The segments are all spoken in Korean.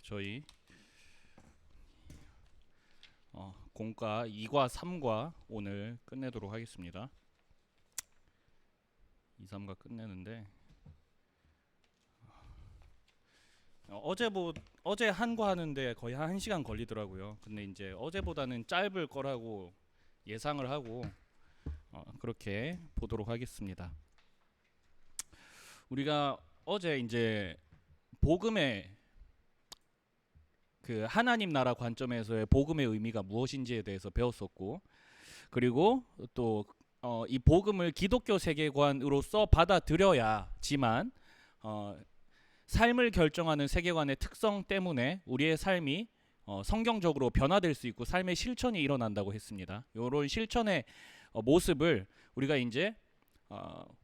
저희 공과 2과 3과 오늘 끝내도록 하겠습니다. 2, 3과 끝내는데 어제 한과 하는데 거의 한 1시간 걸리더라고요. 근데 이제 어제보다는 짧을 거라고 예상을 하고 그렇게 보도록 하겠습니다. 우리가 어제 이제 복음의 그 하나님 나라 관점에서의 복음의 의미가 무엇인지에 대해서 배웠었고, 그리고 또 이 복음을 기독교 세계관으로서 받아들여야지만 삶을 결정하는 세계관의 특성 때문에 우리의 삶이 성경적으로 변화될 수 있고 삶의 실천이 일어난다고 했습니다. 이런 실천의 모습을 우리가 이제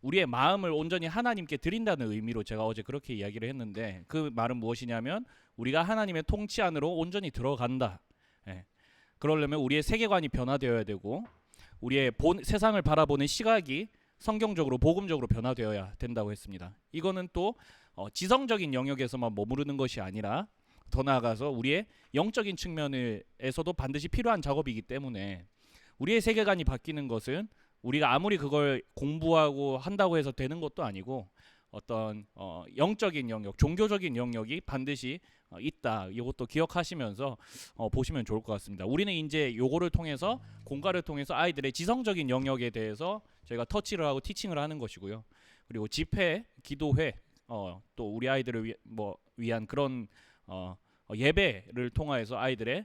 우리의 마음을 온전히 하나님께 드린다는 의미로 제가 어제 그렇게 이야기를 했는데, 그 말은 무엇이냐면 우리가 하나님의 통치 안으로 온전히 들어간다. 그러려면 우리의 세계관이 변화되어야 되고 우리의 세상을 바라보는 시각이 성경적으로 복음적으로 변화되어야 된다고 했습니다. 이거는 또 지성적인 영역에서만 머무르는 것이 아니라 더 나아가서 우리의 영적인 측면에서도 반드시 필요한 작업이기 때문에 우리의 세계관이 바뀌는 것은 우리가 아무리 그걸 공부하고 한다고 해서 되는 것도 아니고 어떤 영적인 영역, 종교적인 영역이 반드시 있다. 이것도 기억하시면서 보시면 좋을 것 같습니다. 우리는 이제 요거를 통해서 공과를 통해서 아이들의 지성적인 영역에 대해서 저희가 터치를 하고 티칭을 하는 것이고요. 그리고 집회, 기도회, 또 우리 아이들을 위한 그런 예배를 통하여서 아이들의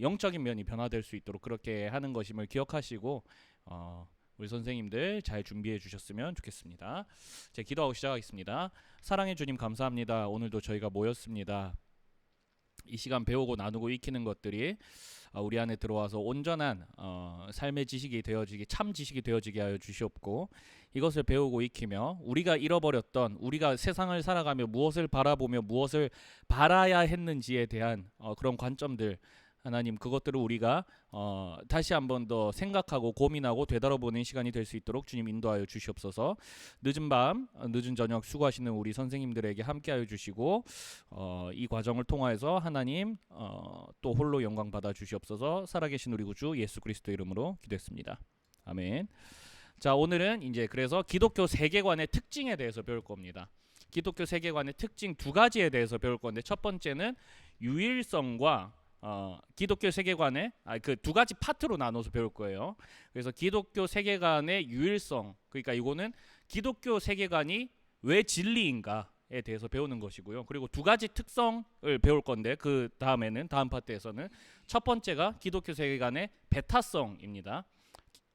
영적인 면이 변화될 수 있도록 그렇게 하는 것임을 기억하시고 우리 선생님들 잘 준비해 주셨으면 좋겠습니다. 제 기도하고 시작하겠습니다. 사랑해 주님 감사합니다. 오늘도 저희가 모였습니다. 이 시간 배우고 나누고 익히는 것들이 우리 안에 들어와서 온전한 삶의 지식이 되어지게, 참 지식이 되어지게 하여 주시옵고, 이것을 배우고 익히며 우리가 잃어버렸던, 우리가 세상을 살아가며 무엇을 바라보며 무엇을 바라야 했는지에 대한 그런 관점들, 하나님 그것들을 우리가 다시 한번 더 생각하고 고민하고 되돌아보는 시간이 될 수 있도록 주님 인도하여 주시옵소서. 늦은 밤 늦은 저녁 수고하시는 우리 선생님들에게 함께하여 주시고 이 과정을 통하여서 하나님 또 홀로 영광 받아 주시옵소서. 살아계신 우리 구주 예수 그리스도 이름으로 기도했습니다. 아멘. 자, 오늘은 이제 그래서 기독교 세계관의 특징에 대해서 배울 겁니다. 기독교 세계관의 특징 두 가지에 대해서 배울 건데, 첫 번째는 유일성과 기독교 세계관의 그 두 가지 파트로 나눠서 배울 거예요. 그래서 기독교 세계관의 유일성, 그러니까 이거는 기독교 세계관이 왜 진리인가에 대해서 배우는 것이고요. 그리고 두 가지 특성을 배울 건데, 그 다음에는 다음 파트에서는 첫 번째가 기독교 세계관의 배타성입니다.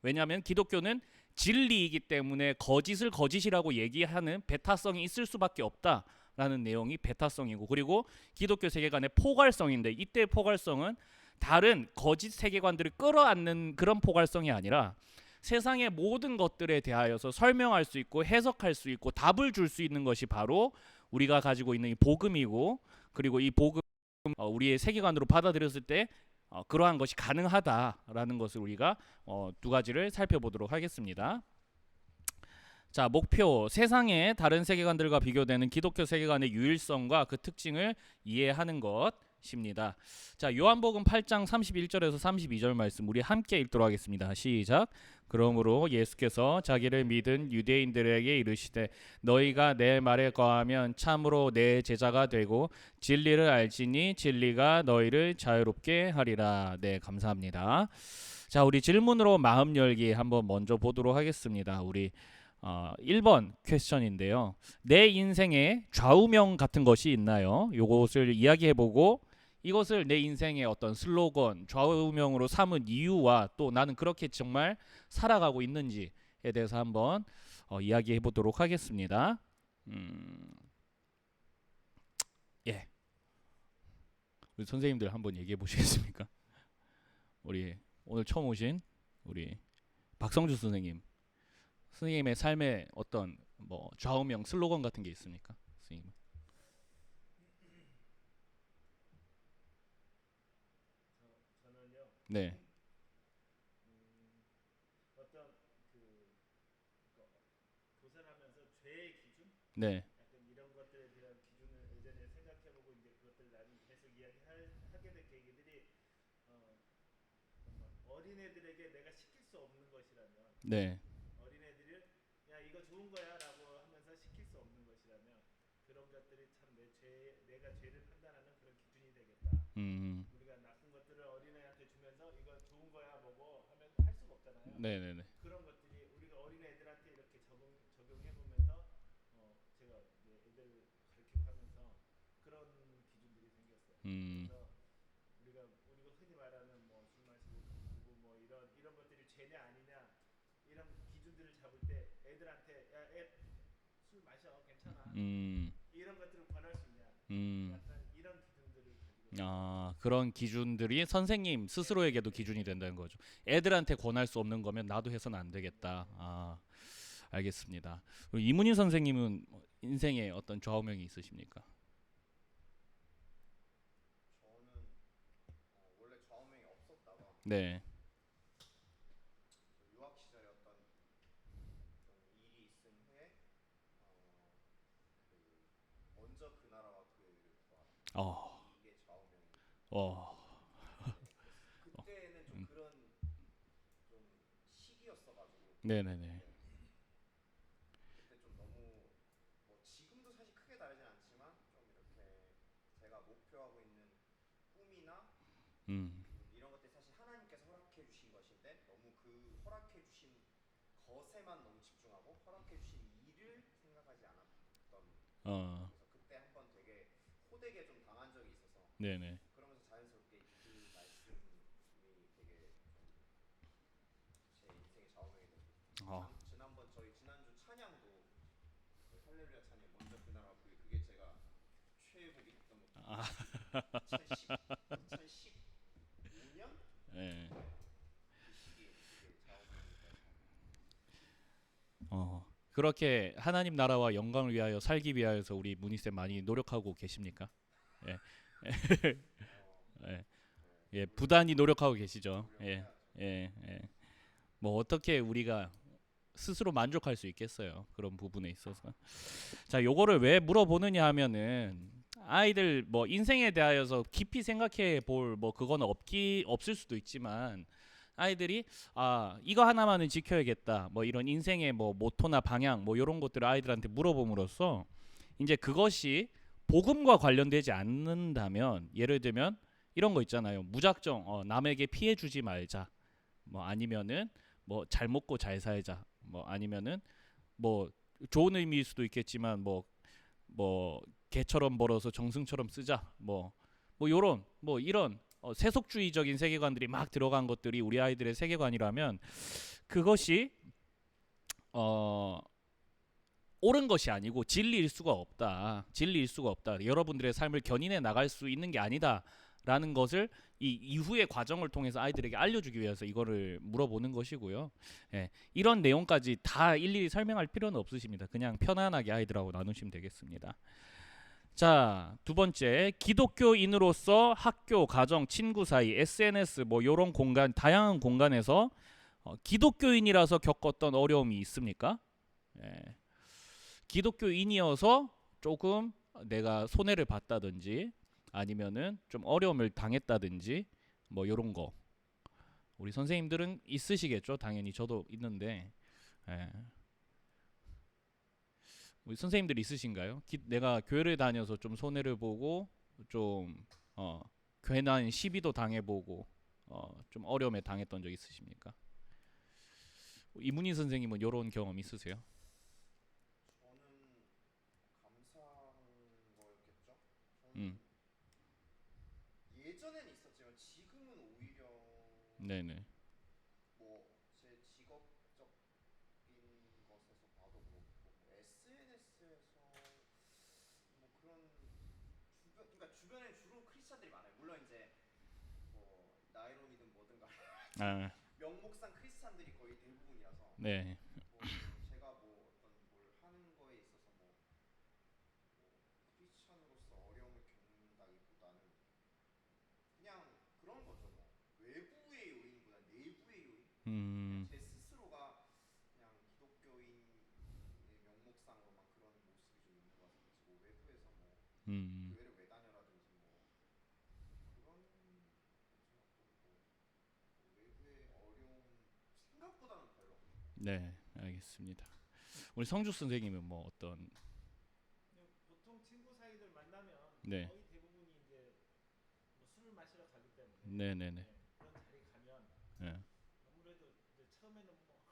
왜냐하면 기독교는 진리이기 때문에 거짓을 거짓이라고 얘기하는 배타성이 있을 수밖에 없다 라는 내용이 배타성이고, 그리고 기독교 세계관의 포괄성인데, 이때 포괄성은 다른 거짓 세계관들을 끌어안는 그런 포괄성이 아니라 세상의 모든 것들에 대하여서 설명할 수 있고 해석할 수 있고 답을 줄 수 있는 것이 바로 우리가 가지고 있는 이 복음이고, 그리고 이 복음 우리의 세계관으로 받아들였을 때 그러한 것이 가능하다라는 것을 우리가 두 가지를 살펴보도록 하겠습니다. 자, 목표, 세상의 다른 세계관들과 비교되는 기독교 세계관의 유일성과 그 특징을 이해하는 것입니다. 자, 요한복음 8장 31절에서 32절 말씀 우리 함께 읽도록 하겠습니다. 시작. 그러므로 예수께서 자기를 믿은 유대인들에게 이르시되 너희가 내 말에 거하면 참으로 내 제자가 되고 진리를 알지니 진리가 너희를 자유롭게 하리라. 네, 감사합니다. 자, 우리 질문으로 마음 열기 한번 먼저 보도록 하겠습니다. 우리 1번 퀘스천인데요. 내 인생에 좌우명 같은 것이 있나요? 요것을 이야기해보고 이것을 내 인생의 어떤 슬로건, 좌우명으로 삼은 이유와 또 나는 그렇게 정말 살아가고 있는지에 대해서 한번 이야기해보도록 하겠습니다. 예, 우리 선생님들 한번 얘기해 보시겠습니까? 우리 오늘 처음 오신 우리 박성주 선생님의 삶에 어떤 좌우명 슬로건 같은 게 있습니까? 선생님. 네. 네. 어린애들에게 내가 시킬 수 없는 것이라면 네. 어린애들을 야 이거 좋은 거야라고 하면서 시킬 수 없는 것이라면 그런 것들이 참 내가 죄를 판단하는 그런 기준이 되겠다. 음. 우리가 나쁜 것들을 어린애한테 주면서 이거 좋은 거야 뭐고 하면 할 수가 없잖아요. 네네네. 그런 것들이 우리가 어린애들한테 이렇게 적용해 보면서 제가 이제 애들 가르치고 하면서 그런 기준들이 생겼어요. 음. 그래서 우리가 흔히 말하는 뭐 술 마시고 돈 쓰고 뭐 이런 것들이 죄냐 아니냐 이런 기준들을 잡을 때 애들한테 야술 마셔 괜찮아 음. 이런 것들을 권할 수 있냐 음. 약간 이런 기준들을 가지고 아, 그런 기준들이 선생님 스스로에게도 기준이 된다는 거죠. 애들한테 권할 수 없는 거면 나도 해서는 안 되겠다. 아, 알겠습니다. 그리고 이문희 선생님은 인생에 어떤 좌우명이 있으십니까? 저는 원래 좌우명이 없었다가 네. 저 유학 시절에 어떤 좀 일이 있은 후에 그 먼저 그 나라와 그 애를 구하라 어. 이게 좌우명이 어. 네, 됐어요. 그때는 좀 그런 좀 시기였어가지고 네네네. 네, 그때 좀 너무 뭐 지금도 사실 크게 다르진 않지만 좀 이렇게 제가 목표하고 있는 꿈이나 음. 이런 것들 사실 하나님께서 허락해 주신 것인데 너무 그 허락해 주신 것에만 너무 집중하고 허락해 주신 일을 생각하지 않았던 어. 그래서 그때 한번 되게 호되게 좀 당한 적이 있어서 네네. 그러면서 자연스럽게 그 말씀이 되게 좀 제 인생의 좌우명이 되고 어. 지난번 저희 지난주 찬양도 그 할렐루야 찬양 먼저 그 나라 그게 제가 최애곡이 됐던 것 같아요. 아. 2015년 네. 네, 그 시기에 그게 좌우명이 되어서 그렇게 하나님 나라와 영광을 위하여 살기 위하여서 우리 문희쌤 많이 노력하고 계십니까? 예. 예. 네, 예, 부단히 노력하고 계시죠. 노력을 예. 해야죠. 예. 예. 뭐 어떻게 우리가 스스로 만족할 수 있겠어요. 그런 부분에 있어서. 자, 요거를 왜 물어보느냐 하면은 아이들 뭐 인생에 대하여서 깊이 생각해 볼 뭐 그거는 없을 수도 있지만 아이들이 아, 이거 하나만은 지켜야겠다. 뭐 이런 인생의 뭐 모토나 방향 뭐 이런 것들을 아이들한테 물어봄으로써 이제 그것이 복음과 관련되지 않는다면 예를 들면 이런 거 있잖아요. 무작정 남에게 피해 주지 말자. 뭐 아니면은 뭐 잘 먹고 잘 살자. 뭐 아니면은 뭐 좋은 의미일 수도 있겠지만 뭐 개처럼 벌어서 정승처럼 쓰자. 뭐 요런 뭐 이런 세속주의적인 세계관들이 막 들어간 것들이 우리 아이들의 세계관이라면 그것이 어 옳은 것이 아니고 진리일 수가 없다. 진리일 수가 없다. 여러분들의 삶을 견인해 나갈 수 있는 게 아니다. 라는 것을 이 이후의 과정을 통해서 아이들에게 알려주기 위해서 이거를 물어보는 것이고요. 예, 이런 내용까지 다 일일이 설명할 필요는 없으십니다. 그냥 편안하게 아이들하고 나누시면 되겠습니다. 자, 두 번째, 기독교인으로서 학교, 가정, 친구 사이, SNS 뭐 이런 공간, 다양한 공간에서 기독교인이라서 겪었던 어려움이 있습니까? 예, 기독교인이어서 조금 내가 손해를 봤다든지 아니면은 좀 어려움을 당했다든지 뭐 요런 거 우리 선생님들은 있으시겠죠. 당연히 저도 있는데 예. 우리 선생님들 있으신가요? 내가 교회를 다녀서 좀 손해를 보고 좀 괜한 시비도 당해보고 좀 어려움에 당했던 적 있으십니까? 이문희 선생님은 요런 경험 있으세요? 저는 감사한 거였겠죠. 음, 저는 예전에는 있었지만 지금은 오히려 네네. 뭐 제 직업적인 것에서 봐도 그렇고 뭐 SNS에서 뭐 그런 그러니까 주변에 주로 크리스찬들이 많아요. 물론 이제 뭐 나이론이든 뭐든 간에 좀 아, 명목상 크리스찬들이 거의 대부분이라서 네. 뭐 제가 뭐 어떤 뭘 하는 거에 있어서 뭐 크리스찬으로서 어려움을 겪는다기보다는 그냥 그런 거죠. 뭐 외부의 요인보다 내부의 요인. 그냥 음, 제 스스로가 그냥 기독교인의 명목상으로만 그런 모습이 좀 있는 것 같아서 뭐 외부에서 뭐 음, 교회를 왜 다녀라든지 뭐 그런 거죠. 또뭐 외부의 네, 알겠습니다. 우리 성주 선생님은 뭐 어떤 보통 친구 사이들 만나면 네, 거의 대부분이 이제 뭐 술을 마시러 가기 때문에 네, 네, 네, 그런 자리 가면 네, 아무래도 이제 처음에는 뭐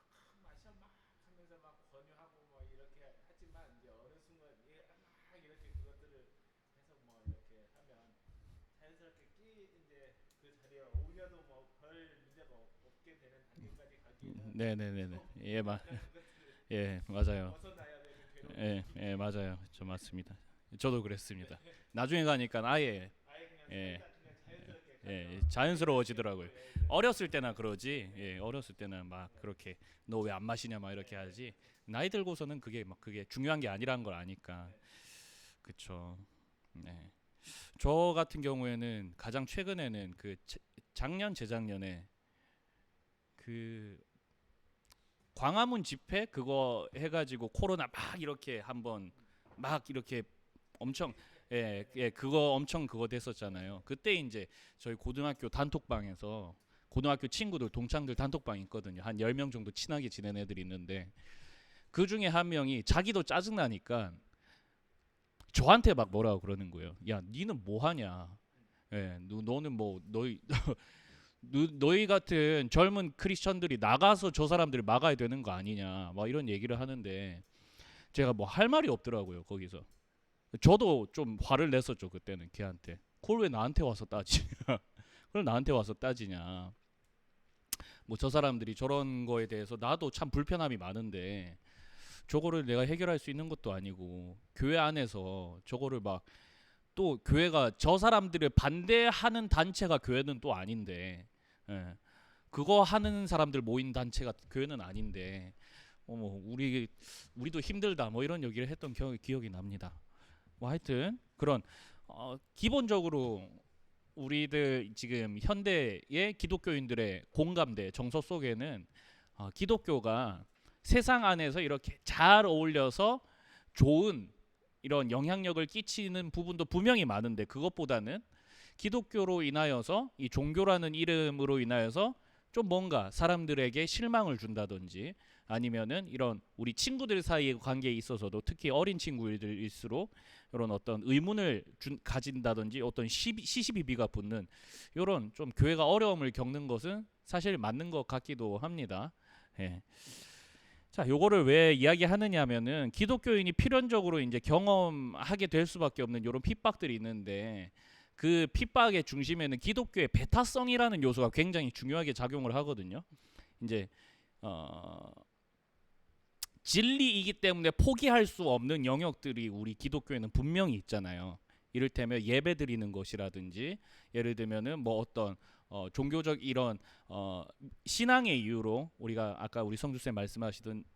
마셔 막 하면서 막 권유하고 뭐 이렇게 하지만 이제 어느 순간 막 이렇게 그것들을 해서 뭐 이렇게 하면 자연스럽게 이제 그 자리에 어울려도 뭐 별 문제가 없게 되는 단계까지 가기에는 네, 네, 네, 네, 예, 그런 것들을 예, 맞아요. 벗어나야 되는 괴로움이 예, 예, 맞아요. 저 맞습니다. 저도 그랬습니다. 나중에 가니까 아예 아예 그냥 예, 살다 그냥 자연스럽게 예, 가면 자연스러워지더라고요. 예, 예. 어렸을 때나 그러지. 예, 어렸을 때는 막 그렇게 너 왜 안 마시냐 막 이렇게 하지. 나이 들고서는 그게 막 그게 중요한 게 아니라는 걸 아니까. 그쵸. 네. 저 같은 경우에는 가장 최근에는 그 작년 재작년에 그 광화문 집회 그거 해가지고 코로나 막 이렇게 한번 막 이렇게 엄청 예, 예 그거 엄청 그거 됐었잖아요. 그때 이제 저희 고등학교 단톡방에서 고등학교 친구들 동창들 단톡방 있거든요. 한 10명 정도 친하게 지낸 애들이 있는데 그 중에 한 명이 자기도 짜증나니까 저한테 막 뭐라고 그러는 거예요. 야, 니는 뭐 하냐? 예, 너는 뭐 너희 같은 젊은 크리스천들이 나가서 저 사람들을 막아야 되는 거 아니냐? 막 이런 얘기를 하는데 제가 뭐 할 말이 없더라고요, 거기서. 저도 좀 화를 냈었죠, 그때는 걔한테. 그걸 왜 나한테 와서 따지냐? 그걸 나한테 와서 따지냐? 뭐 저 사람들이 저런 거에 대해서 나도 참 불편함이 많은데 저거를 내가 해결할 수 있는 것도 아니고 교회 안에서 저거를 막 또 교회가 저 사람들을 반대하는 단체가 교회는 또 아닌데 예. 그거 하는 사람들 모인 단체가 교회는 아닌데 어머 우리도 힘들다 뭐 이런 얘기를 했던 기억이 납니다. 뭐 하여튼 그런 기본적으로 우리들 지금 현대의 기독교인들의 공감대 정서 속에는 기독교가 세상 안에서 이렇게 잘 어울려서 좋은 이런 영향력을 끼치는 부분도 분명히 많은데 그것보다는 기독교로 인하여서 이 종교라는 이름으로 인하여서 좀 뭔가 사람들에게 실망을 준다든지 아니면은 이런 우리 친구들 사이의 관계에 있어서도 특히 어린 친구들일수록 이런 어떤 의문을 가진다든지 어떤 시시비비가 붙는 이런 좀 교회가 어려움을 겪는 것은 사실 맞는 것 같기도 합니다. 예. 자, 요거를 왜 이야기하느냐면은 기독교인이 필연적으로 이제 경험하게 될 수밖에 없는 이런 핍박들이 있는데 그 핍박의 중심에는 기독교의 배타성이라는 요소가 굉장히 중요하게 작용을 하거든요. 이제 진리이기 때문에 포기할 수 없는 영역들이 우리 기독교에는 분명히 있잖아요. 이를테면 예배 드리는 것이라든지 예를 들면은 뭐 어떤 종교적 이런 신앙의 이유로 우리가 아까 우리 성주쌤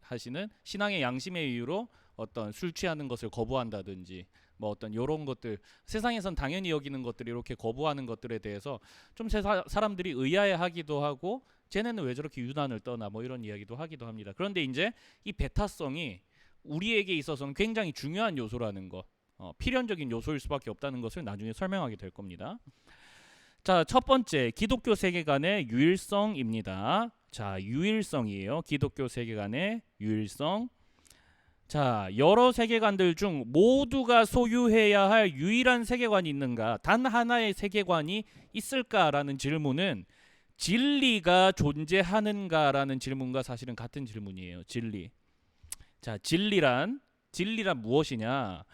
하시는 신앙의 양심의 이유로 어떤 술 취하는 것을 거부한다든지 뭐 어떤 이런 것들 세상에선 당연히 여기는 것들이 이렇게 거부하는 것들에 대해서 좀 사람들이 의아해하기도 하고 쟤네는 왜 저렇게 유난을 떠나 뭐 이런 이야기도 하기도 합니다. 그런데 이제 이 배타성이 우리에게 있어서는 굉장히 중요한 요소라는 것 필연적인 요소일 수밖에 없다는 것을 나중에 설명하게 될 겁니다. 자, 첫 번째 기독교 세계관의 유일성입니다. 자, 유일성이에요. 기독교 세계관의 유일성. 자, 여러 세계관들 중 모두가 소유해야 할 유일한 세계관이 있는가? 단 하나의 세계관이 있을까라는 질문은 진리가 존재하는가라는 질문과 사실은 같은 질문이에요. 진리. 자, 진리란 무엇이냐?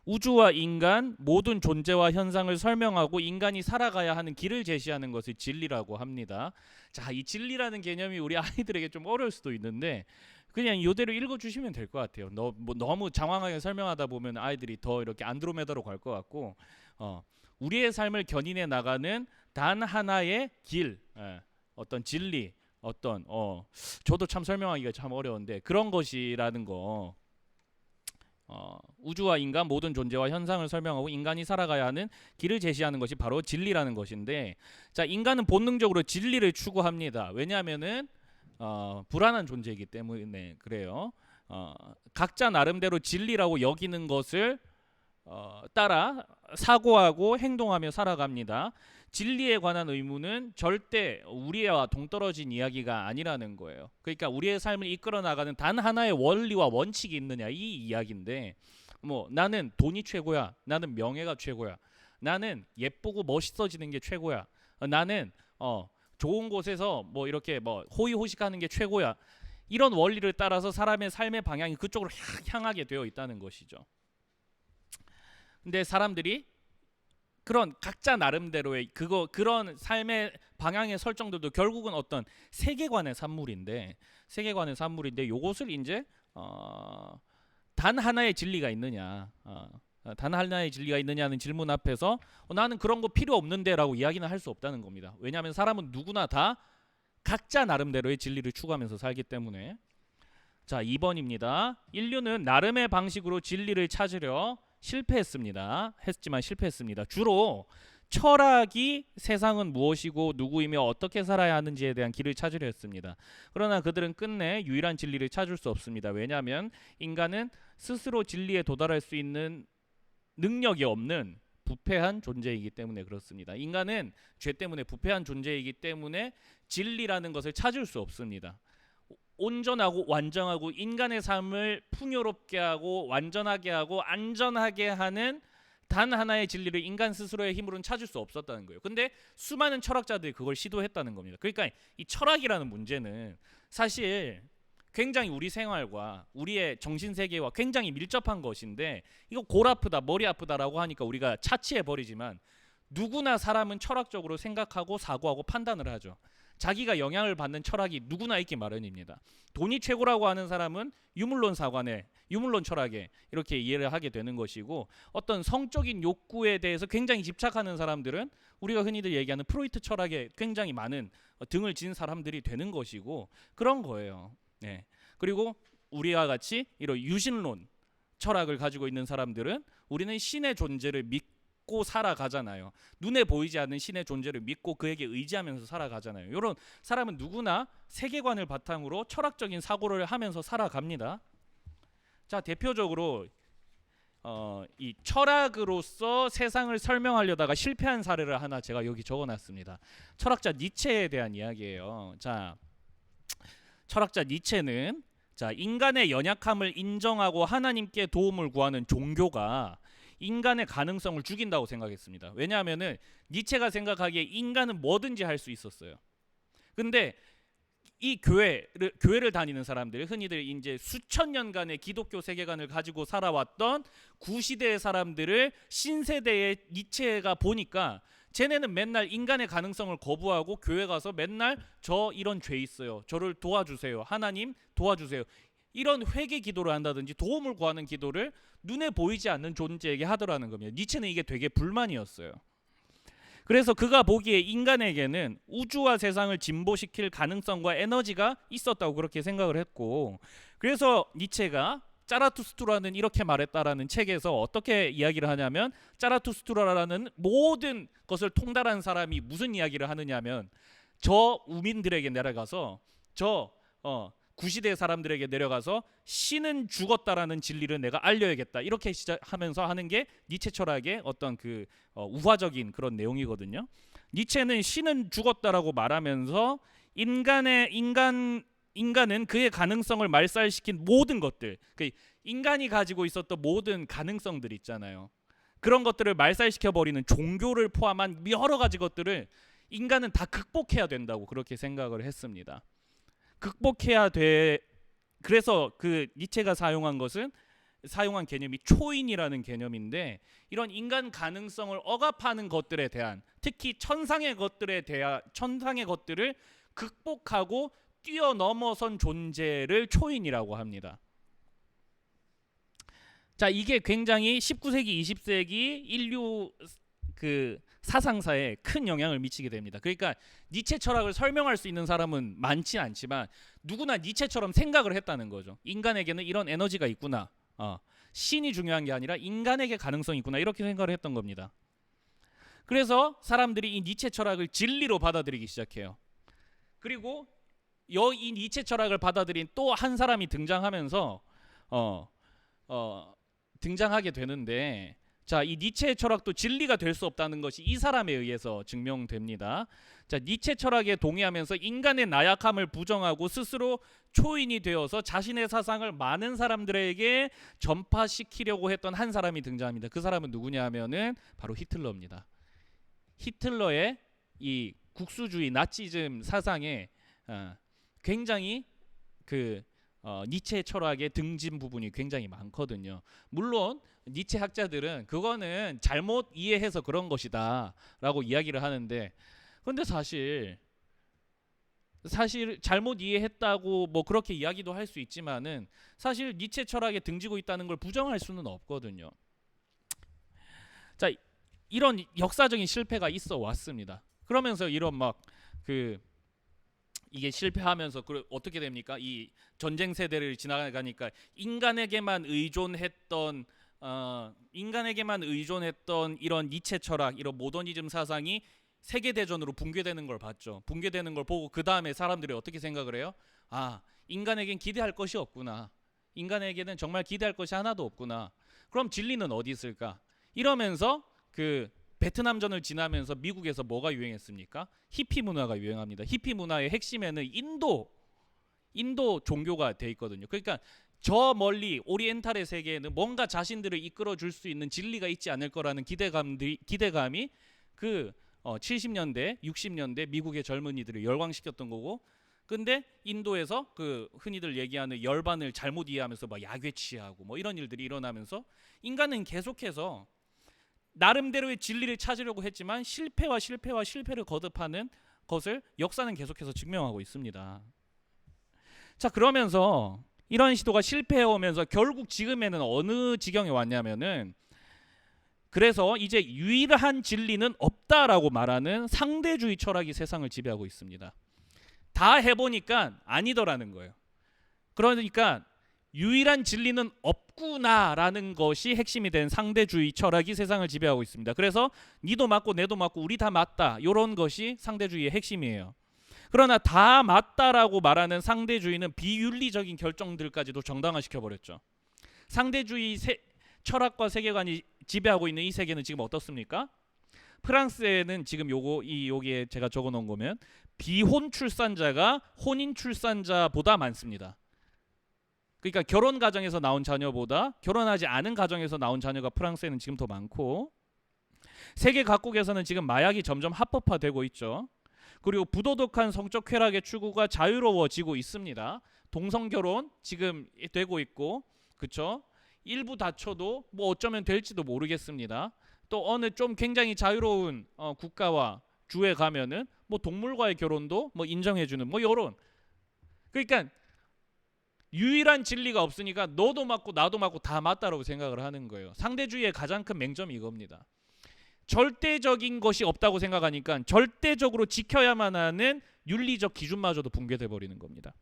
우주와 인간 모든 존재와 현상을 설명하고 인간이 살아가야 하는 길을 제시하는 것을 진리라고 합니다. 자, 이 진리라는 개념이 우리 아이들에게 좀 어려울 수도 있는데 그냥 이대로 읽어주시면 될 것 같아요. 뭐 너무 장황하게 설명하다 보면 아이들이 더 이렇게 안드로메다로 갈 것 같고 우리의 삶을 견인해 나가는 단 하나의 길, 어떤 진리, 어떤 저도 참 설명하기가 참 어려운데 그런 것이라는 거. 우주와 인간 모든 존재와 현상을 설명하고 인간이 살아가야 하는 길을 제시하는 것이 바로 진리라는 것인데 자 인간은 본능적으로 진리를 추구합니다. 왜냐하면은 불안한 존재이기 때문에 그래요. 각자 나름대로 진리라고 여기는 것을 따라 사고하고 행동하며 살아갑니다. 진리에 관한 의무는 절대 우리와 동떨어진 이야기가 아니라는 거예요. 그러니까 우리의 삶을 이끌어 나가는 단 하나의 원리와 원칙이 있느냐 이 이야기인데 뭐 나는 돈이 최고야. 나는 명예가 최고야. 나는 예쁘고 멋있어지는 게 최고야. 나는 좋은 곳에서 뭐 이렇게 뭐 호의호식하는 게 최고야. 이런 원리를 따라서 사람의 삶의 방향이 그쪽으로 향하게 되어 있다는 것이죠. 근데 사람들이 그런 각자 나름대로의 그런 삶의 방향의 설정들도 결국은 어떤 세계관의 산물인데 요것을 이제 단 하나의 진리가 있느냐 단 하나의 진리가 있느냐는 질문 앞에서 나는 그런 거 필요 없는데라고 이야기는 할 수 없다는 겁니다. 왜냐하면 사람은 누구나 다 각자 나름대로의 진리를 추구하면서 살기 때문에. 자, 2번입니다. 인류는 나름의 방식으로 진리를 찾으려 했지만 실패했습니다. 주로 철학이 세상은 무엇이고 누구이며 어떻게 살아야 하는지에 대한 길을 찾으려 했습니다. 그러나 그들은 끝내 유일한 진리를 찾을 수 없습니다. 왜냐하면 인간은 스스로 진리에 도달할 수 있는 능력이 없는 부패한 존재이기 때문에 그렇습니다. 인간은 죄 때문에 부패한 존재이기 때문에 진리라는 것을 찾을 수 없습니다. 온전하고 완전하고 인간의 삶을 풍요롭게 하고 완전하게 하고 안전하게 하는 단 하나의 진리를 인간 스스로의 힘으로는 찾을 수 없었다는 거예요. 근데 수많은 철학자들이 그걸 시도했다는 겁니다. 그러니까 이 철학이라는 문제는 사실 굉장히 우리 생활과 우리의 정신세계와 굉장히 밀접한 것인데 이거 골 아프다 머리 아프다라고 하니까 우리가 차치해버리지만 누구나 사람은 철학적으로 생각하고 사고하고 판단을 하죠. 자기가 영향을 받는 철학이 누구나 있기 마련입니다. 돈이 최고라고 하는 사람은 유물론 사관에 유물론 철학에 이렇게 이해를 하게 되는 것이고 어떤 성적인 욕구에 대해서 굉장히 집착하는 사람들은 우리가 흔히들 얘기하는 프로이트 철학에 굉장히 많은 등을 진 사람들이 되는 것이고 그런 거예요. 네. 그리고 우리와 같이 이런 유신론 철학을 가지고 있는 사람들은 우리는 신의 존재를 믿고 살아가잖아요. 눈에 보이지 않는 신의 존재를 믿고 그에게 의지하면서 살아가잖아요. 이런 사람은 누구나 세계관을 바탕으로 철학적인 사고를 하면서 살아갑니다. 자, 대표적으로 이 철학으로서 세상을 설명하려다가 실패한 사례를 하나 제가 여기 적어놨습니다. 철학자 니체에 대한 이야기예요. 자, 철학자 니체는 인간의 연약함을 인정하고 하나님께 도움을 구하는 종교가 인간의 가능성을 죽인다고 생각했습니다. 왜냐하면은 니체가 생각하기에 인간은 뭐든지 할 수 있었어요. 근데 이 교회를 다니는 사람들, 흔히들 이제 수천 년간의 기독교 세계관을 가지고 살아왔던 구시대의 사람들을 신세대의 니체가 보니까 쟤네는 맨날 인간의 가능성을 거부하고 교회 가서 맨날 저 이런 죄 있어요. 저를 도와주세요. 하나님 도와주세요. 이런 회개 기도를 한다든지 도움을 구하는 기도를 눈에 보이지 않는 존재에게 하더라는 겁니다. 니체는 이게 되게 불만이었어요. 그래서 그가 보기에 인간에게는 우주와 세상을 진보시킬 가능성과 에너지가 있었다고 그렇게 생각을 했고, 그래서 니체가 짜라투스트라는 이렇게 말했다라는 책에서 어떻게 이야기를 하냐면, 짜라투스트라라는 모든 것을 통달한 사람이 무슨 이야기를 하느냐면, 저 우민들에게 내려가서 구시대 사람들에게 내려가서 신은 죽었다라는 진리를 내가 알려야겠다, 이렇게 시작하면서 하는 게 니체 철학의 어떤 그 우화적인 그런 내용이거든요. 니체는 신은 죽었다라고 말하면서 인간은 그의 가능성을 말살시킨 모든 것들, 인간이 가지고 있었던 모든 가능성들 있잖아요. 그런 것들을 말살시켜버리는 종교를 포함한 여러 가지 것들을 인간은 다 극복해야 된다고 그렇게 생각을 했습니다. 극복해야 돼. 그래서 그 니체가 사용한 개념이 초인이라는 개념인데, 이런 인간 가능성을 억압하는 것들에 대한, 특히 천상의 것들을 극복하고 뛰어넘어선 존재를 초인이라고 합니다. 자, 이게 굉장히 19세기, 20세기 인류 그 사상사에 큰 영향을 미치게 됩니다. 그러니까 니체 철학을 설명할 수 있는 사람은 많지 않지만 누구나 니체처럼 생각을 했다는 거죠. 인간에게는 이런 에너지가 있구나. 신이 중요한 게 아니라 인간에게 가능성이 있구나, 이렇게 생각을 했던 겁니다. 그래서 사람들이 이 니체 철학을 진리로 받아들이기 시작해요. 그리고 이 니체 철학을 받아들인 또 한 사람이 등장하면서 등장하게 되는데, 자, 이 니체의 철학도 진리가 될 수 없다는 것이 이 사람에 의해서 증명됩니다. 자, 니체 철학에 동의하면서 인간의 나약함을 부정하고 스스로 초인이 되어서 자신의 사상을 많은 사람들에게 전파시키려고 했던 한 사람이 등장합니다. 그 사람은 누구냐 하면은 바로 히틀러입니다. 히틀러의 이 국수주의 나치즘 사상에 굉장히 니체 철학의 등진 부분이 굉장히 많거든요. 물론 니체 학자들은 그거는 잘못 이해해서 그런 것이다 라고 이야기를 하는데, 근데 사실 잘못 이해했다고 뭐 그렇게 이야기도 할 수 있지만은 사실 니체 철학에 등지고 있다는 걸 부정할 수는 없거든요. 자, 이런 역사적인 실패가 있어 왔습니다. 그러면서 이런 이게 실패하면서 어떻게 됩니까? 이 전쟁 세대를 지나가니까 인간에게만 의존했던 이런 니체 철학, 이런 모더니즘 사상이 세계 대전으로 붕괴되는 걸 봤죠. 붕괴되는 걸 보고 그 다음에 사람들이 어떻게 생각을 해요? 아, 인간에겐 기대할 것이 없구나. 인간에게는 정말 기대할 것이 하나도 없구나. 그럼 진리는 어디 있을까? 이러면서 베트남전을 지나면서 미국에서 뭐가 유행했습니까? 히피 문화가 유행합니다. 히피 문화의 핵심에는 인도 종교가 돼 있거든요. 그러니까 저 멀리 오리엔탈의 세계에는 뭔가 자신들을 이끌어 줄 수 있는 진리가 있지 않을 거라는 기대감이 70년대, 60년대 미국의 젊은이들을 열광시켰던 거고, 근데 인도에서 흔히들 얘기하는 열반을 잘못 이해하면서 야괴치하고 이런 일들이 일어나면서 인간은 계속해서 나름대로의 진리를 찾으려고 했지만 실패를 거듭하는 것을 역사는 계속해서 증명하고 있습니다. 자, 그러면서 이런 시도가 실패해오면서 결국 지금에는 어느 지경에 왔냐면은, 그래서 이제 유일한 진리는 없다라고 말하는 상대주의 철학이 세상을 지배하고 있습니다. 다 해보니까 아니더라는 거예요. 그러니까 유일한 진리는 없구나라는 것이 핵심이 된 상대주의 철학이 세상을 지배하고 있습니다. 그래서 니도 맞고 내도 맞고 우리 다 맞다, 이런 것이 상대주의의 핵심이에요. 그러나 다 맞다라고 말하는 상대주의는 비윤리적인 결정들까지도 정당화시켜버렸죠. 상대주의 철학과 세계관이 지배하고 있는 이 세계는 지금 어떻습니까? 프랑스에는 지금 여기에 제가 적어놓은 거면 비혼 출산자가 혼인 출산자보다 많습니다. 그러니까 결혼 가정에서 나온 자녀보다 결혼하지 않은 가정에서 나온 자녀가 프랑스에는 지금 더 많고, 세계 각국에서는 지금 마약이 점점 합법화되고 있죠. 그리고 부도덕한 성적 쾌락의 추구가 자유로워지고 있습니다. 동성 결혼 지금 되고 있고, 그렇죠? 일부 다쳐도 어쩌면 될지도 모르겠습니다. 또 어느 좀 굉장히 자유로운 국가와 주에 가면은 동물과의 결혼도 인정해주는 요런. 그러니까 유일한 진리가 없으니까 너도 맞고 나도 맞고 다 맞다라고 생각을 하는 거예요. 상대주의의 가장 큰 맹점이 이겁니다. 절대적인 것이 없다고 생각하니까 절대적으로 지켜야만 하는 윤리적 기준마저도 붕괴돼 버리는 겁니다.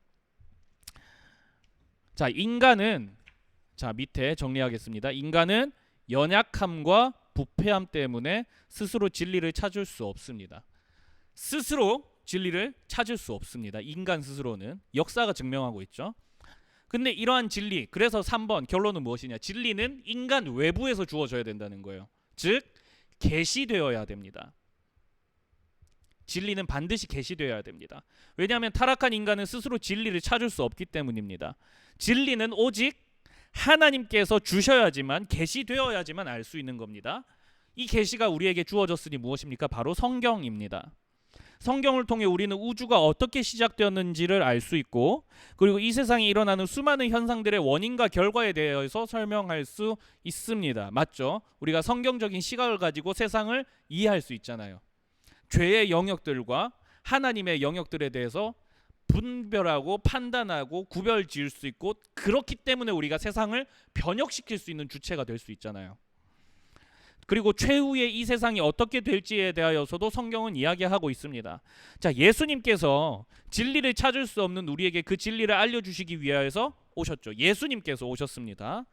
자, 인간은, 자, 밑에 정리하겠습니다. 인간은 연약함과 부패함 때문에 스스로 진리를 찾을 수 없습니다. 스스로 진리를 찾을 수 없습니다. 인간 스스로는. 역사가 증명하고 있죠. 근데 이러한 진리, 그래서 3번 결론은 무엇이냐? 진리는 인간 외부에서 주어져야 된다는 거예요. 즉 계시되어야 됩니다. 진리는 반드시 계시되어야 됩니다. 왜냐하면 타락한 인간은 스스로 진리를 찾을 수 없기 때문입니다. 진리는 오직 하나님께서 주셔야지만, 계시되어야지만 알 수 있는 겁니다. 이 계시가 우리에게 주어졌으니 무엇입니까? 바로 성경입니다. 성경을 통해 우리는 우주가 어떻게 시작되었는지를 알 수 있고, 그리고 이 세상에 일어나는 수많은 현상들의 원인과 결과에 대해서 설명할 수 있습니다. 맞죠? 우리가 성경적인 시각을 가지고 세상을 이해할 수 있잖아요. 죄의 영역들과 하나님의 영역들에 대해서 분별하고 판단하고 구별 지을 수 있고, 그렇기 때문에 우리가 세상을 변혁시킬 수 있는 주체가 될 수 있잖아요. 그리고 최후의 이 세상이 어떻게 될지에 대하여서도 성경은 이야기하고 있습니다. 자, 예수님께서 진리를 찾을 수 없는 우리에게 그 진리를 알려주시기 위하여서 오셨죠. 예수님께서 오셨습니다.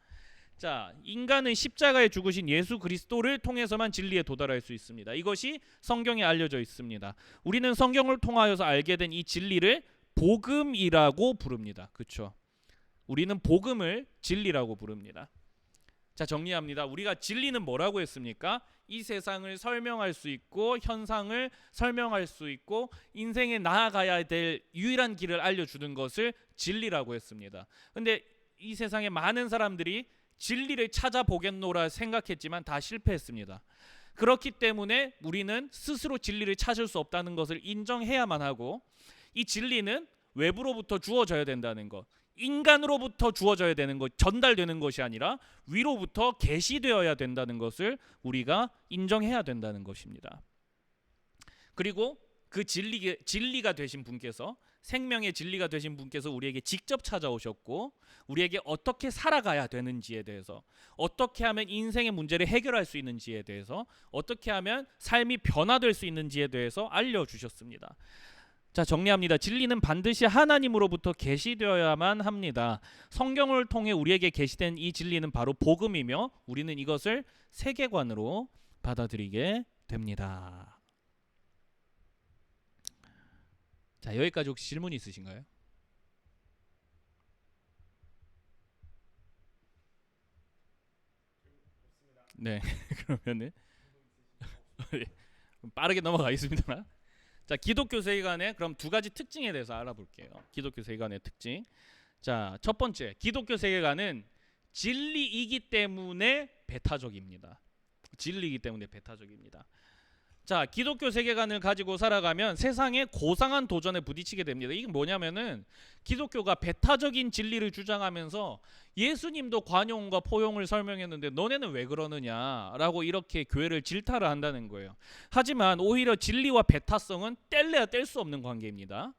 자, 인간은 십자가에 죽으신 예수 그리스도를 통해서만 진리에 도달할 수 있습니다. 이것이 성경에 알려져 있습니다. 우리는 성경을 통하여서 알게 된 이 진리를 복음이라고 부릅니다. 그렇죠? 우리는 복음을 진리라고 부릅니다. 자, 정리합니다. 우리가 진리는 뭐라고 했습니까? 이 세상을 설명할 수 있고 현상을 설명할 수 있고 인생에 나아가야 될 유일한 길을 알려주는 것을 진리라고 했습니다. 근데 이 세상에 많은 사람들이 진리를 찾아보겠노라 생각했지만 다 실패했습니다. 그렇기 때문에 우리는 스스로 진리를 찾을 수 없다는 것을 인정해야만 하고, 이 진리는 외부로부터 주어져야 된다는 것, 인간으로부터 주어져야 되는 것, 전달되는 것이 아니라 위로부터 계시되어야 된다는 것을 우리가 인정해야 된다는 것입니다. 그리고 그 진리가 되신 분께서, 생명의 진리가 되신 분께서 우리에게 직접 찾아오셨고, 우리에게 어떻게 살아가야 되는지에 대해서, 어떻게 하면 인생의 문제를 해결할 수 있는지에 대해서, 어떻게 하면 삶이 변화될 수 있는지에 대해서 알려주셨습니다. 자, 정리합니다. 진리는 반드시 하나님으로부터 계시되어야만 합니다. 성경을 통해 우리에게 계시된 이 진리는 바로 복음이며, 우리는 이것을 세계관으로 받아들이게 됩니다. 자, 여기까지 혹시 질문 있으신가요? 네. 그러면은 빠르게 넘어가겠습니다. 자, 기독교 세계관의 그럼 두 가지 특징에 대해서 알아볼게요. 기독교 세계관의 특징. 자, 첫 번째, 기독교 세계관은 진리이기 때문에 배타적입니다. 진리이기 때문에 배타적입니다. 자, 기독교 세계관을 가지고 살아가면 세상에 고상한 도전에 부딪히게 됩니다. 이게 뭐냐면은 기독교가 배타적인 진리를 주장하면서 예수님도 관용과 포용을 설명했는데 너네는 왜 그러느냐라고 이렇게 교회를 질타를 한다는 거예요. 하지만 오히려 진리와 배타성은 뗄래야 뗄 수 없는 관계입니다.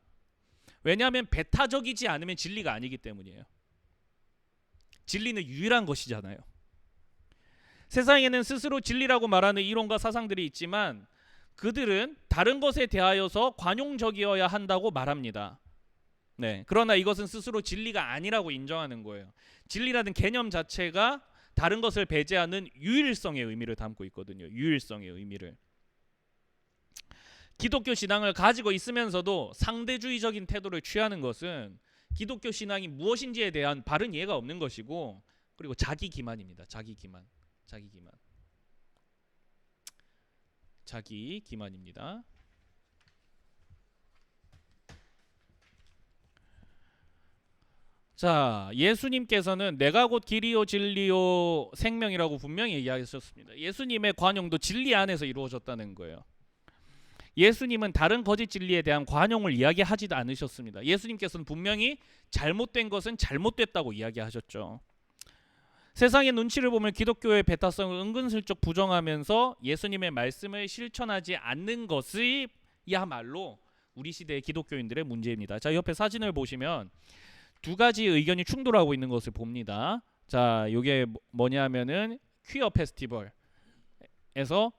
왜냐하면 배타적이지 않으면 진리가 아니기 때문이에요. 진리는 유일한 것이잖아요. 세상에는 스스로 진리라고 말하는 이론과 사상들이 있지만 그들은 다른 것에 대하여서 관용적이어야 한다고 말합니다. 네, 그러나 이것은 스스로 진리가 아니라고 인정하는 거예요. 진리라는 개념 자체가 다른 것을 배제하는 유일성의 의미를 담고 있거든요. 유일성의 의미를. 기독교 신앙을 가지고 있으면서도 상대주의적인 태도를 취하는 것은 기독교 신앙이 무엇인지에 대한 바른 이해가 없는 것이고, 그리고 자기 기만입니다. 자기 기만입니다. 자, 예수님께서는 내가 곧 길이요 진리요 생명이라고 분명히 얘기하셨습니다. 예수님의 관용도 진리 안에서 이루어졌다는 거예요. 예수님은 다른 거짓 진리에 대한 관용을 이야기하지도 않으셨습니다. 예수님께서는 분명히 잘못된 것은 잘못됐다고 이야기하셨죠. 세상의 눈치를 보면 기독교의 배타성을 은근슬쩍 부정하면서 예수님의 말씀을 실천하지 않는 것이 야말로 우리 시대의 기독교인들의 문제입니다. 자, 옆에 사진을 보시면 두 가지 의견이 충돌하고 있는 것을 봅니다. 자, 이게 뭐냐면은 퀴어 페스티벌에서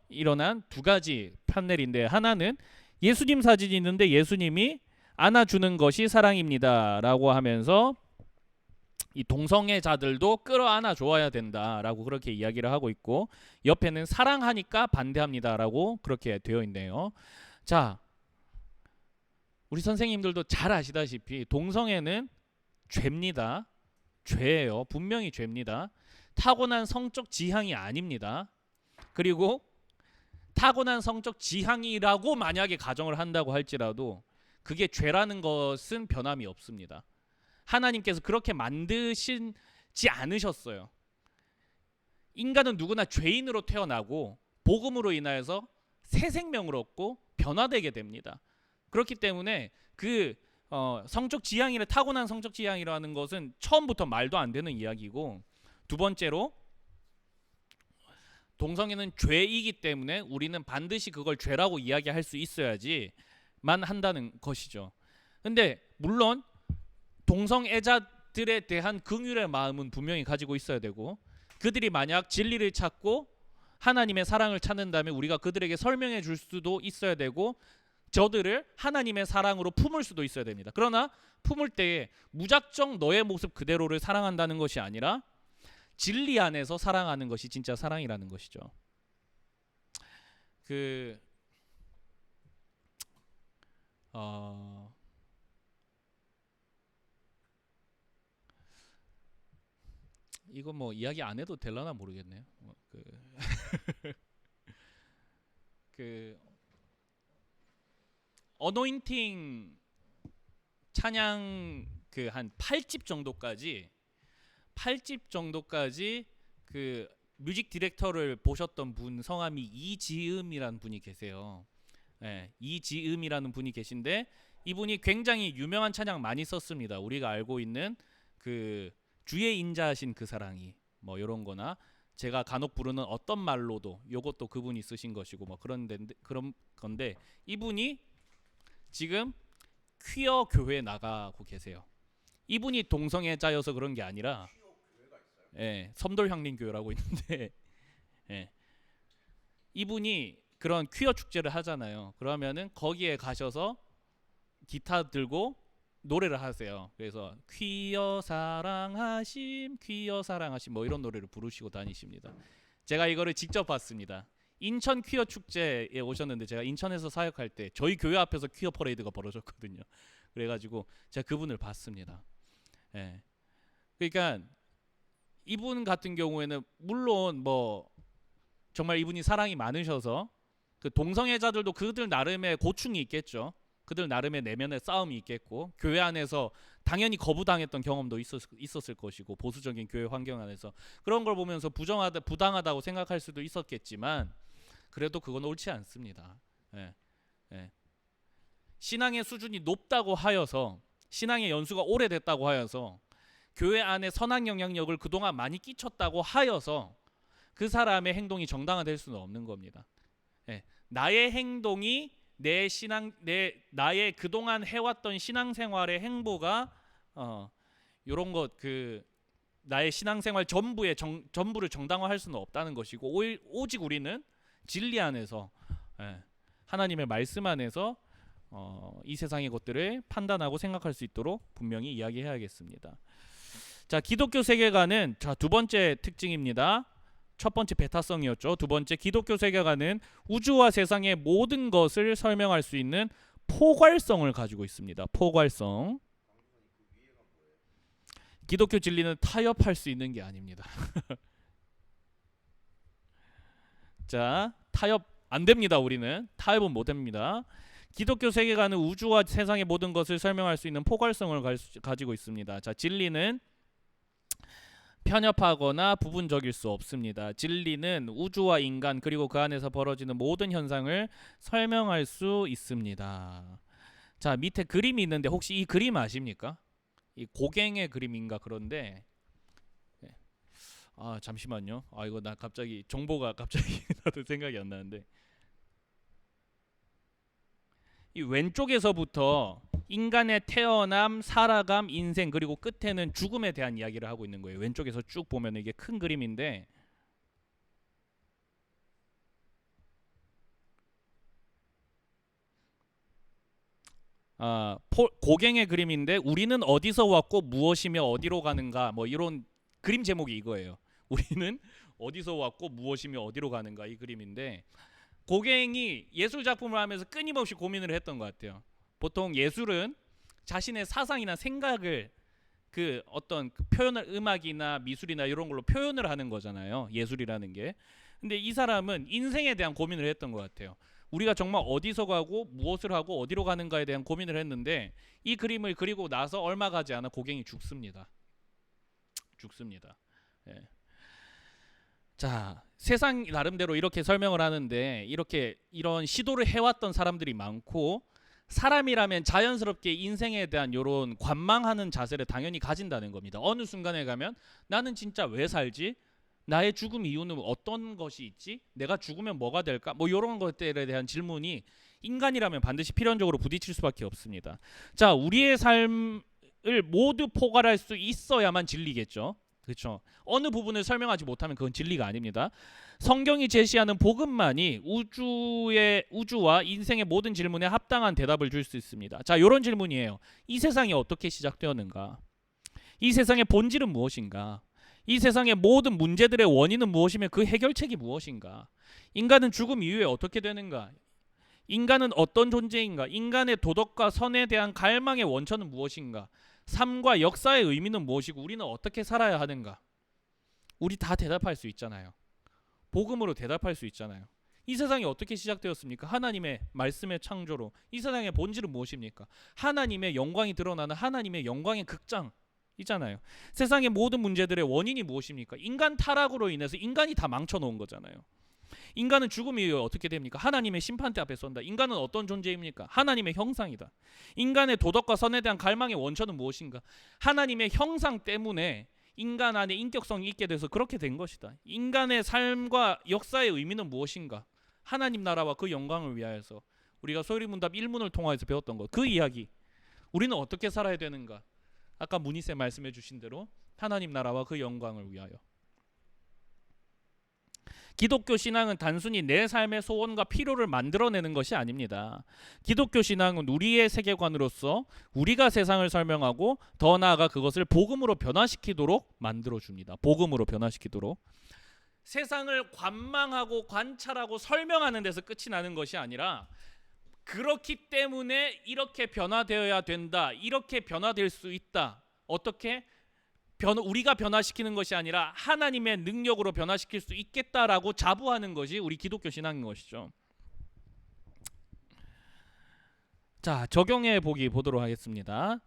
일어난 두 가지 판넬인데, 하나는 예수님 사진이 있는데 예수님이 안아주는 것이 사랑입니다라고 하면서 이 동성애자들도 끌어안아 줘야 된다라고 그렇게 이야기를 하고 있고, 옆에는 사랑하니까 반대합니다라고 그렇게 되어 있네요. 자, 우리 선생님들도 잘 아시다시피 동성애는 죄입니다. 죄예요. 분명히 죄입니다. 타고난 성적 지향이 아닙니다. 그리고 타고난 성적 지향이라고 만약에 가정을 한다고 할지라도 그게 죄라는 것은 변함이 없습니다. 하나님께서 그렇게 만드시지 않으셨어요. 인간은 누구나 죄인으로 태어나고 복음으로 인하여서 새 생명을 얻고 변화되게 됩니다. 그렇기 때문에 그 성적 지향이라, 타고난 성적 지향이라는 것은 처음부터 말도 안 되는 이야기고, 두 번째로 동성애는 죄이기 때문에 우리는 반드시 그걸 죄라고 이야기할 수 있어야지만 한다는 것이죠. 근데 물론 동성애자들에 대한 긍휼의 마음은 분명히 가지고 있어야 되고, 그들이 만약 진리를 찾고 하나님의 사랑을 찾는다면 우리가 그들에게 설명해 줄 수도 있어야 되고, 저들을 하나님의 사랑으로 품을 수도 있어야 됩니다. 그러나 품을 때에 무작정 너의 모습 그대로를 사랑한다는 것이 아니라 진리 안에서 사랑하는 것이 진짜 사랑이라는 것이죠. 이거 뭐 이야기 안 해도 될라나 모르겠네요. 그 어노인팅 찬양 그 한 8집 정도까지 그 뮤직 디렉터를 보셨던 분 성함이 이지음이라는 분이 계세요. 예, 이지음이라는 분이 계신데 이분이 굉장히 유명한 찬양 많이 썼습니다. 우리가 알고 있는 그 주의 인자하신 그 사랑이 뭐 이런 거나 제가 간혹 부르는 어떤 말로도 요것도 그분이 쓰신 것이고 뭐 그런 건데 이분이 지금 퀴어 교회에 나가고 계세요. 이분이 동성애자여서 그런 게 아니라 예, 섬돌향림교회라고 있는데 예, 이분이 그런 퀴어 축제를 하잖아요. 그러면은 거기에 가셔서 기타 들고 노래를 하세요. 그래서 퀴어 사랑하심 뭐 이런 노래를 부르시고 다니십니다. 제가 이거를 직접 봤습니다. 인천 퀴어 축제에 오셨는데 제가 인천에서 사역할 때 저희 교회 앞에서 퀴어 퍼레이드가 벌어졌거든요. 그래가지고 제가 그분을 봤습니다. 예. 그러니까 이분 같은 경우에는 물론 뭐 정말 이분이 사랑이 많으셔서 그 동성애자들도 그들 나름의 고충이 있겠죠. 그들 나름의 내면의 싸움이 있겠고 교회 안에서 당연히 거부당했던 경험도 있었을 것이고 보수적인 교회 환경 안에서 그런 걸 보면서 부당하다고 생각할 수도 있었겠지만 그래도 그건 옳지 않습니다. 예. 예. 신앙의 수준이 높다고 하여서 신앙의 연수가 오래됐다고 하여서 교회 안에 선한 영향력을 그동안 많이 끼쳤다고 하여서 그 사람의 행동이 정당화될 수는 없는 겁니다. 예. 나의 행동이 나의 그동안 해왔던 신앙생활의 행보가 이런 것 그 나의 신앙생활 전부를 정당화할 수는 없다는 것이고 오직 우리는 진리 안에서 하나님의 말씀 안에서 이 세상의 것들을 판단하고 생각할 수 있도록 분명히 이야기해야겠습니다. 자, 기독교 세계관은 자, 두 번째 특징입니다. 첫 번째 배타성이었죠. 두 번째 기독교 세계관은 우주와 세상의 모든 것을 설명할 수 있는 포괄성을 가지고 있습니다. 포괄성. 기독교 진리는 타협할 수 있는 게 아닙니다. 자, 타협 안 됩니다. 우리는 타협은 못 합니다. 기독교 세계관은 우주와 세상의 모든 것을 설명할 수 있는 포괄성을 가지고 있습니다. 자, 진리는 편협하거나 부분적일 수 없습니다. 진리는 우주와 인간 그리고 그 안에서 벌어지는 모든 현상을 설명할 수 있습니다. 자, 밑에 그림이 있는데 혹시 이 그림 아십니까? 이 고갱의 그림인가 그런데 잠시만요. 이거 나 갑자기 정보가 나도 생각이 안 나는데 이 왼쪽에서부터 인간의 태어남, 살아감, 인생 그리고 끝에는 죽음에 대한 이야기를 하고 있는 거예요. 왼쪽에서 쭉 보면 이게 큰 그림인데 고갱의 그림인데 우리는 어디서 왔고 무엇이며 어디로 가는가 뭐 이런 그림 제목이 이거예요. 우리는 어디서 왔고 무엇이며 어디로 가는가 이 그림인데 고갱이 예술 작품을 하면서 끊임없이 고민을 했던 것 같아요. 보통 예술은 자신의 사상이나 생각을 그 어떤 표현을 음악이나 미술이나 이런 걸로 표현을 하는 거잖아요. 예술이라는 게. 근데 이 사람은 인생에 대한 고민을 했던 것 같아요. 우리가 정말 어디서 가고 무엇을 하고 어디로 가는가에 대한 고민을 했는데 이 그림을 그리고 나서 얼마 가지 않아 고갱이 죽습니다. 예. 자, 세상 나름대로 이렇게 설명을 하는데 이런 시도를 해왔던 사람들이 많고 사람이라면 자연스럽게 인생에 대한 이런 관망하는 자세를 당연히 가진다는 겁니다. 어느 순간에 가면 나는 진짜 왜 살지? 나의 죽음 이유는 어떤 것이 있지? 내가 죽으면 뭐가 될까? 뭐 이런 것들에 대한 질문이 인간이라면 반드시 필연적으로 부딪힐 수밖에 없습니다. 자, 우리의 삶을 모두 포괄할 수 있어야만 진리겠죠. 그렇죠. 어느 부분을 설명하지 못하면 그건 진리가 아닙니다. 성경이 제시하는 복음만이 우주와 인생의 모든 질문에 합당한 대답을 줄 수 있습니다. 자, 이런 질문이에요. 이 세상이 어떻게 시작되었는가? 이 세상의 본질은 무엇인가? 이 세상의 모든 문제들의 원인은 무엇이며 그 해결책이 무엇인가? 인간은 죽음 이후에 어떻게 되는가? 인간은 어떤 존재인가? 인간의 도덕과 선에 대한 갈망의 원천은 무엇인가? 삶과 역사의 의미는 무엇이고 우리는 어떻게 살아야 하는가? 우리 다 대답할 수 있잖아요. 복음으로 대답할 수 있잖아요. 이 세상이 어떻게 시작되었습니까? 하나님의 말씀의 창조로. 이 세상의 본질은 무엇입니까? 하나님의 영광이 드러나는 하나님의 영광의 극장이잖아요. 세상의 모든 문제들의 원인이 무엇입니까? 인간 타락으로 인해서 인간이 다 망쳐놓은 거잖아요. 인간은 죽음이 어떻게 됩니까? 하나님의 심판대 앞에 선다. 인간은 어떤 존재입니까? 하나님의 형상이다. 인간의 도덕과 선에 대한 갈망의 원천은 무엇인가? 하나님의 형상 때문에 인간 안에 인격성이 있게 돼서 그렇게 된 것이다. 인간의 삶과 역사의 의미는 무엇인가? 하나님 나라와 그 영광을 위하여서 우리가 소리문답 1문을 통해서 배웠던 것, 그 이야기. 우리는 어떻게 살아야 되는가? 아까 문희쌤 말씀해 주신 대로 하나님 나라와 그 영광을 위하여. 기독교 신앙은 단순히 내 삶의 소원과 필요를 만들어내는 것이 아닙니다. 기독교 신앙은 우리의 세계관으로서 우리가 세상을 설명하고 더 나아가 그것을 복음으로 변화시키도록 만들어줍니다. 복음으로 변화시키도록. 세상을 관망하고 관찰하고 설명하는 데서 끝이 나는 것이 아니라 그렇기 때문에 이렇게 변화되어야 된다. 이렇게 변화될 수 있다. 어떻게? 우리가 변화시키는 것이 아니라 하나님의 능력으로 변화시킬 수 있겠다라고 자부하는 것이 우리 기독교 신앙인 것이죠. 자, 적용해 보도록 하겠습니다.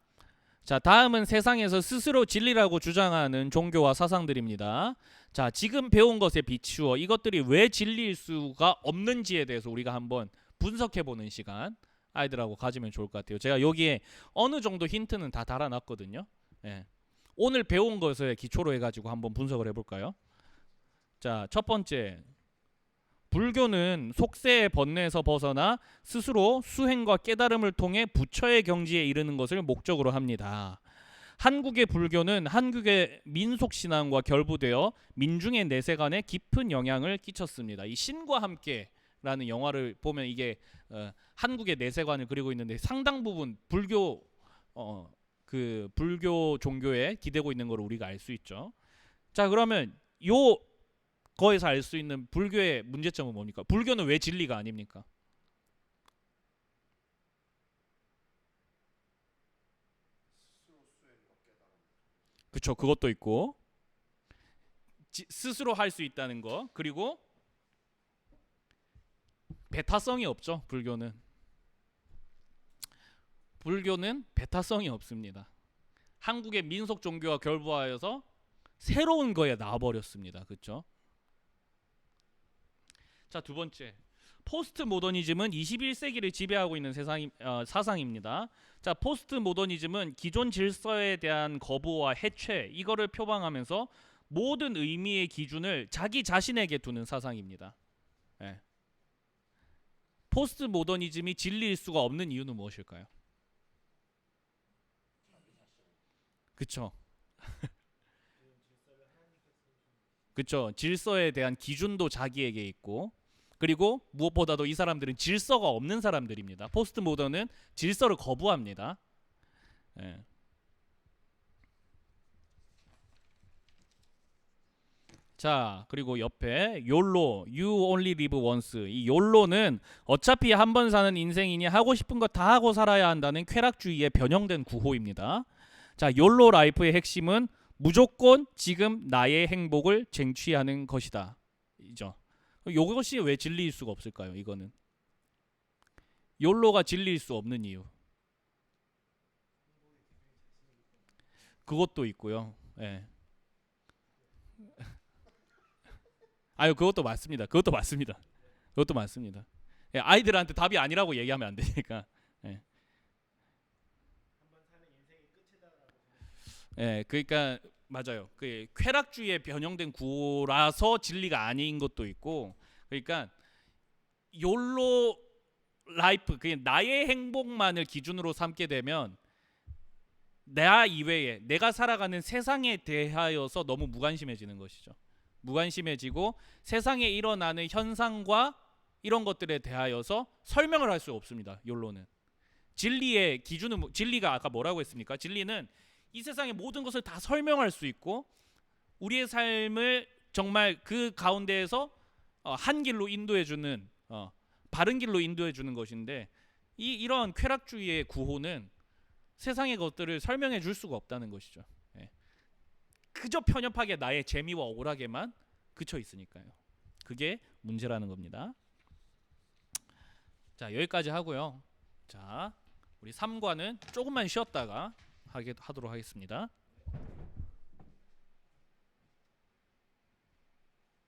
자, 다음은 세상에서 스스로 진리라고 주장하는 종교와 사상들입니다. 자, 지금 배운 것에 비추어 이것들이 왜 진리일 수가 없는지에 대해서 우리가 한번 분석해 보는 시간 아이들하고 가지면 좋을 것 같아요. 제가 여기에 어느 정도 힌트는 다 달아놨거든요. 예. 오늘 배운 것을 기초로 해가지고 한번 분석을 해볼까요? 자, 첫 번째, 불교는 속세의 번뇌에서 벗어나 스스로 수행과 깨달음을 통해 부처의 경지에 이르는 것을 목적으로 합니다. 한국의 불교는 한국의 민속신앙과 결부되어 민중의 내세관에 깊은 영향을 끼쳤습니다. 이 신과 함께라는 영화를 보면 이게 한국의 내세관을 그리고 있는데 상당 부분 불교 불교 종교에 기대고 있는 걸 우리가 알 수 있죠. 자, 그러면 거에서 알 수 있는 불교의 문제점은 뭡니까? 불교는 왜 진리가 아닙니까? 그렇죠. 그것도 있고 스스로 할 수 있다는 거. 그리고 배타성이 없죠. 불교는 배타성이 없습니다. 한국의 민속 종교와 결부하여서 새로운 거에 나와버렸습니다. 그렇죠? 자, 두 번째, 포스트 모더니즘은 21세기를 지배하고 있는 사상입니다. 자, 포스트 모더니즘은 기존 질서에 대한 거부와 해체, 이거를 표방하면서 모든 의미의 기준을 자기 자신에게 두는 사상입니다. 네. 포스트 모더니즘이 진리일 수가 없는 이유는 무엇일까요? 그쵸. 그쵸. 질서에 대한 기준도 자기에게 있고, 그리고 무엇보다도 이 사람들은 질서가 없는 사람들입니다. 포스트 모던은 질서를 거부합니다. 예. 자, 그리고 옆에 YOLO, You Only Live Once. 이 YOLO는 어차피 한 번 사는 인생이니 하고 싶은 거 다 하고 살아야 한다는 쾌락주의의 변형된 구호입니다. 자, YOLO 라이프의 핵심은 무조건 지금 나의 행복을 쟁취하는 것이다. 이죠. 이것이 왜 진리일 수가 없을까요? 이거는 YOLO가 진리일 수 없는 이유. 그것도 있고요. 예. 아유, 그것도 맞습니다. 예, 아이들한테 답이 아니라고 얘기하면 안 되니까. 예. 예, 그러니까 맞아요. 그 쾌락주의에 변형된 구호라서 진리가 아닌 것도 있고, 그러니까 욜로 라이프, 그냥 나의 행복만을 기준으로 삼게 되면 나 이외에 내가 살아가는 세상에 대하여서 너무 무관심해지는 것이죠. 무관심해지고 세상에 일어나는 현상과 이런 것들에 대하여서 설명을 할 수 없습니다. 욜로는 진리의 기준은 진리가 아까 뭐라고 했습니까? 진리는 이 세상의 모든 것을 다 설명할 수 있고 우리의 삶을 정말 그 가운데에서 한 길로 인도해주는 바른 길로 인도해주는 것인데 이러한 쾌락주의의 구호는 세상의 것들을 설명해 줄 수가 없다는 것이죠. 예. 그저 편협하게 나의 재미와 억울하게만 그쳐 있으니까요. 그게 문제라는 겁니다. 자, 여기까지 하고요. 자, 우리 3과는 조금만 쉬었다가 하도록 하겠습니다.